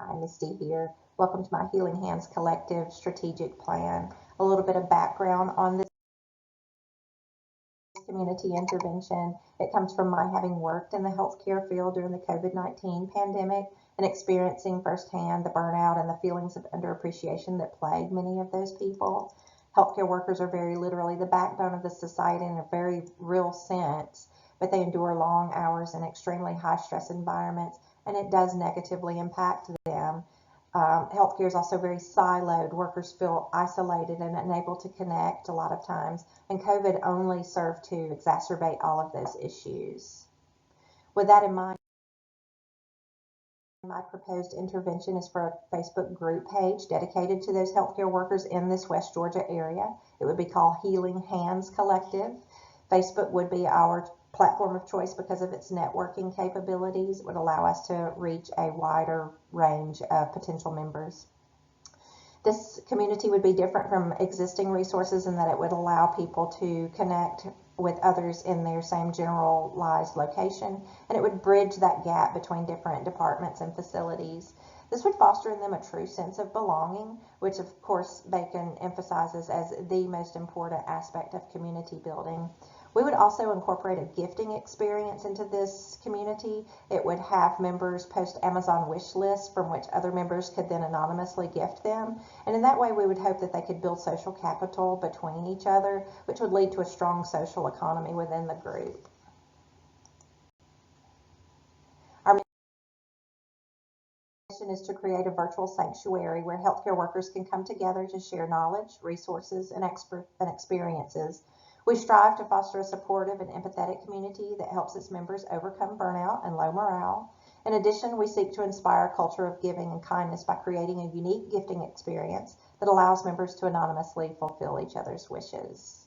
Hi, Misty here. Welcome to my Healing Hands Collective Strategic Plan. A little bit of background on this community intervention. It comes from my having worked in the healthcare field during the COVID-19 pandemic and experiencing firsthand the burnout and the feelings of underappreciation that plague many of those people. Healthcare workers are very literally the backbone of the society in a very real sense, but they endure long hours in extremely high stress environments, and it does negatively impact them. Healthcare is also very siloed. Workers feel isolated and unable to connect a lot of times, and COVID only served to exacerbate all of those issues. With that in mind, my proposed intervention is for a Facebook group page dedicated to those healthcare workers in this West Georgia area. It would be called Healing Hands Collective. Facebook would be our platform of choice because of its networking capabilities. It would allow us to reach a wider range of potential members. This community would be different from existing resources in that it would allow people to connect with others in their same generalized location, and it would bridge that gap between different departments and facilities. This would foster in them a true sense of belonging, which of course Bacon emphasizes as the most important aspect of community building. We would also incorporate a gifting experience into this community. It would have members post Amazon wish lists from which other members could then anonymously gift them. And in that way, we would hope that they could build social capital between each other, which would lead to a strong social economy within the group. Our mission is to create a virtual sanctuary where healthcare workers can come together to share knowledge, resources, and experiences. We strive to foster a supportive and empathetic community that helps its members overcome burnout and low morale. In addition, we seek to inspire a culture of giving and kindness by creating a unique gifting experience that allows members to anonymously fulfill each other's wishes.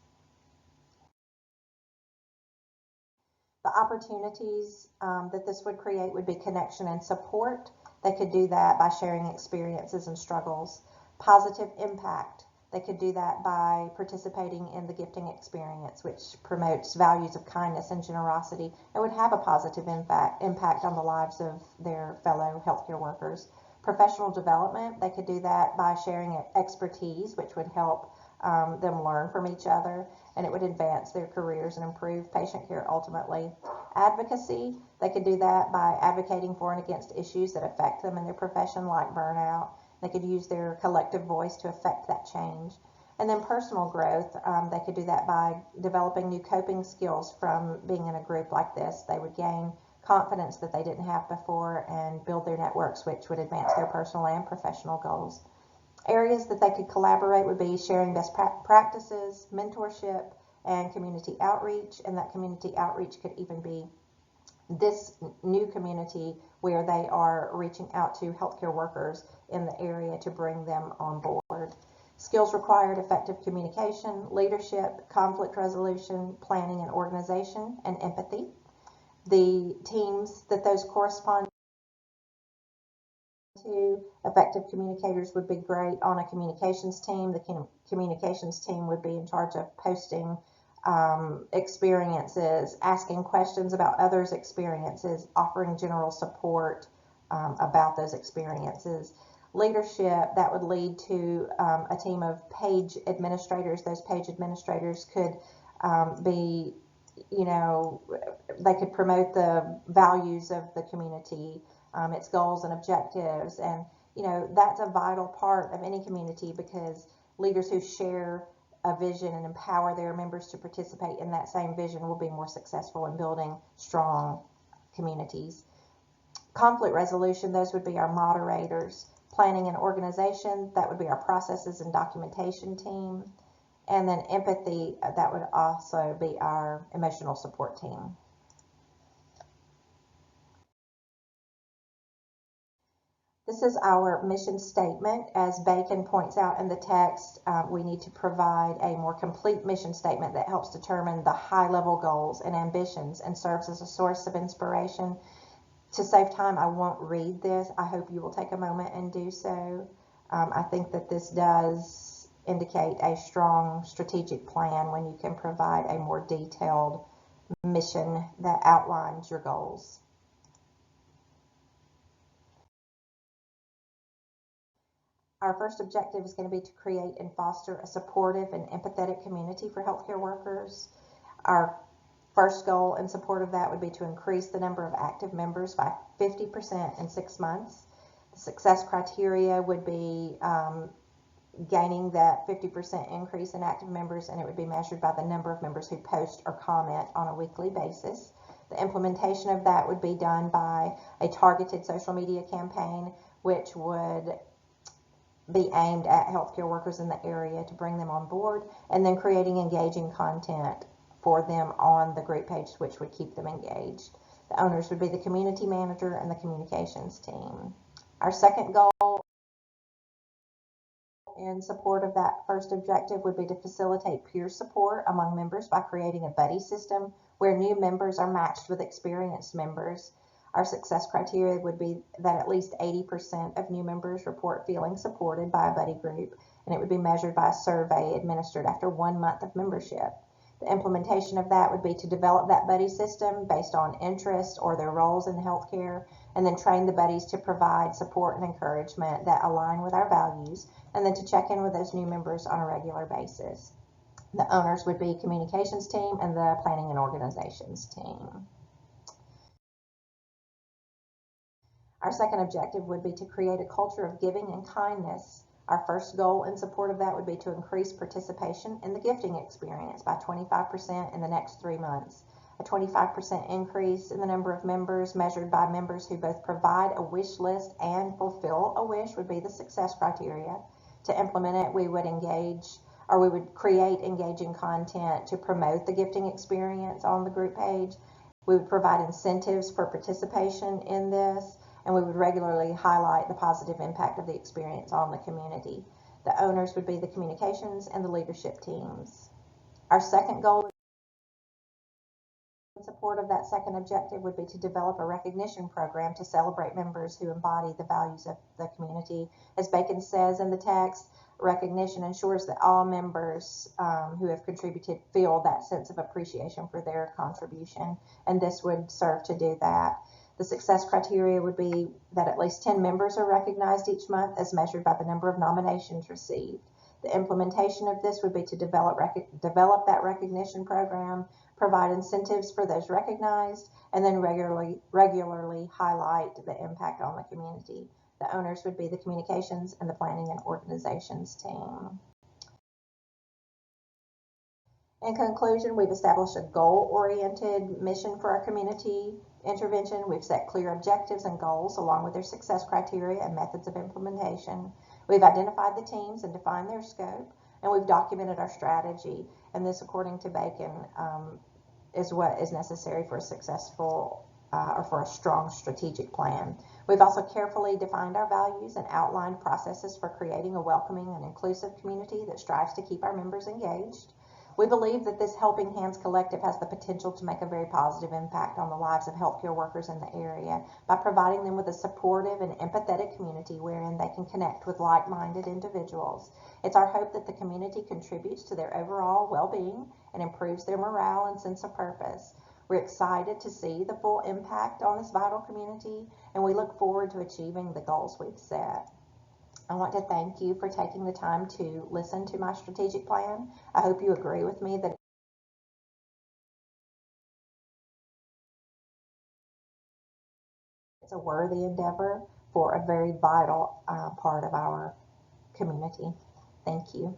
The opportunities that this would create would be connection and support. They could do that by sharing experiences and struggles. Positive impact. They could do that by participating in the gifting experience, which promotes values of kindness and generosity and would have a positive impact on the lives of their fellow healthcare workers. Professional development, they could do that by sharing expertise, which would help them learn from each other, and it would advance their careers and improve patient care ultimately. Advocacy, they could do that by advocating for and against issues that affect them in their profession, like burnout. They could use their collective voice to affect that change. And then personal growth, they could do that by developing new coping skills from being in a group like this. They would gain confidence that they didn't have before and build their networks, which would advance their personal and professional goals. Areas that they could collaborate would be sharing best practices, mentorship, and community outreach. And that community outreach could even be this new community where they are reaching out to healthcare workers in the area to bring them on board. Skills required: effective communication, leadership, conflict resolution, planning and organization, and empathy. The teams that those correspond to, effective communicators would be great on a communications team. The communications team would be in charge of posting experiences, asking questions about others' experiences, offering general support about those experiences. Leadership, that would lead to a team of page administrators. Those page administrators could be, they could promote the values of the community, its goals and objectives, and that's a vital part of any community, because leaders who share a vision and empower their members to participate in that same vision will be more successful in building strong communities. Conflict resolution, those would be our moderators. Planning and organization, that would be our processes and documentation team. And then empathy, that would also be our emotional support team. This is our mission statement. As Bacon points out in the text, we need to provide a more complete mission statement that helps determine the high-level goals and ambitions and serves as a source of inspiration. To save time, I won't read this. I hope you will take a moment and do so. I think that this does indicate a strong strategic plan when you can provide a more detailed mission that outlines your goals. Our first objective is going to be to create and foster a supportive and empathetic community for healthcare workers. Our first goal in support of that would be to increase the number of active members by 50% in 6 months. The success criteria would be gaining that 50% increase in active members, and it would be measured by the number of members who post or comment on a weekly basis. The implementation of that would be done by a targeted social media campaign, which would be aimed at healthcare workers in the area to bring them on board, and then creating engaging content for them on the group page, which would keep them engaged. The owners would be the community manager and the communications team. Our second goal in support of that first objective would be to facilitate peer support among members by creating a buddy system where new members are matched with experienced members. Our success criteria would be that at least 80% of new members report feeling supported by a buddy group, and it would be measured by a survey administered after 1 month of membership. The implementation of that would be to develop that buddy system based on interest or their roles in healthcare, and then train the buddies to provide support and encouragement that align with our values, and then to check in with those new members on a regular basis. The owners would be communications team and the planning and organizations team. Our second objective would be to create a culture of giving and kindness. Our first goal in support of that would be to increase participation in the gifting experience by 25% in the next 3 months. A 25% increase in the number of members measured by members who both provide a wish list and fulfill a wish would be the success criteria. To implement it, we would create engaging content to promote the gifting experience on the group page. We would provide incentives for participation in this, and we would regularly highlight the positive impact of the experience on the community. The owners would be the communications and the leadership teams. Our second goal in support of that second objective would be to develop a recognition program to celebrate members who embody the values of the community. As Bacon says in the text, recognition ensures that all members who have contributed feel that sense of appreciation for their contribution, and this would serve to do that. The success criteria would be that at least 10 members are recognized each month as measured by the number of nominations received. The implementation of this would be to develop that recognition program, provide incentives for those recognized, and then regularly highlight the impact on the community. The owners would be the communications and the planning and organizations team. In conclusion, we've established a goal-oriented mission for our community intervention. We've set clear objectives and goals along with their success criteria and methods of implementation. We've identified the teams and defined their scope, and we've documented our strategy. And this, according to Bacon, is what is necessary for a successful or for a strong strategic plan. We've also carefully defined our values and outlined processes for creating a welcoming and inclusive community that strives to keep our members engaged. We believe that this Helping Hands Collective has the potential to make a very positive impact on the lives of healthcare workers in the area by providing them with a supportive and empathetic community wherein they can connect with like-minded individuals. It's our hope that the community contributes to their overall well-being and improves their morale and sense of purpose. We're excited to see the full impact on this vital community, and we look forward to achieving the goals we've set. I want to thank you for taking the time to listen to my strategic plan. I hope you agree with me that it's a worthy endeavor for a very vital part of our community. Thank you.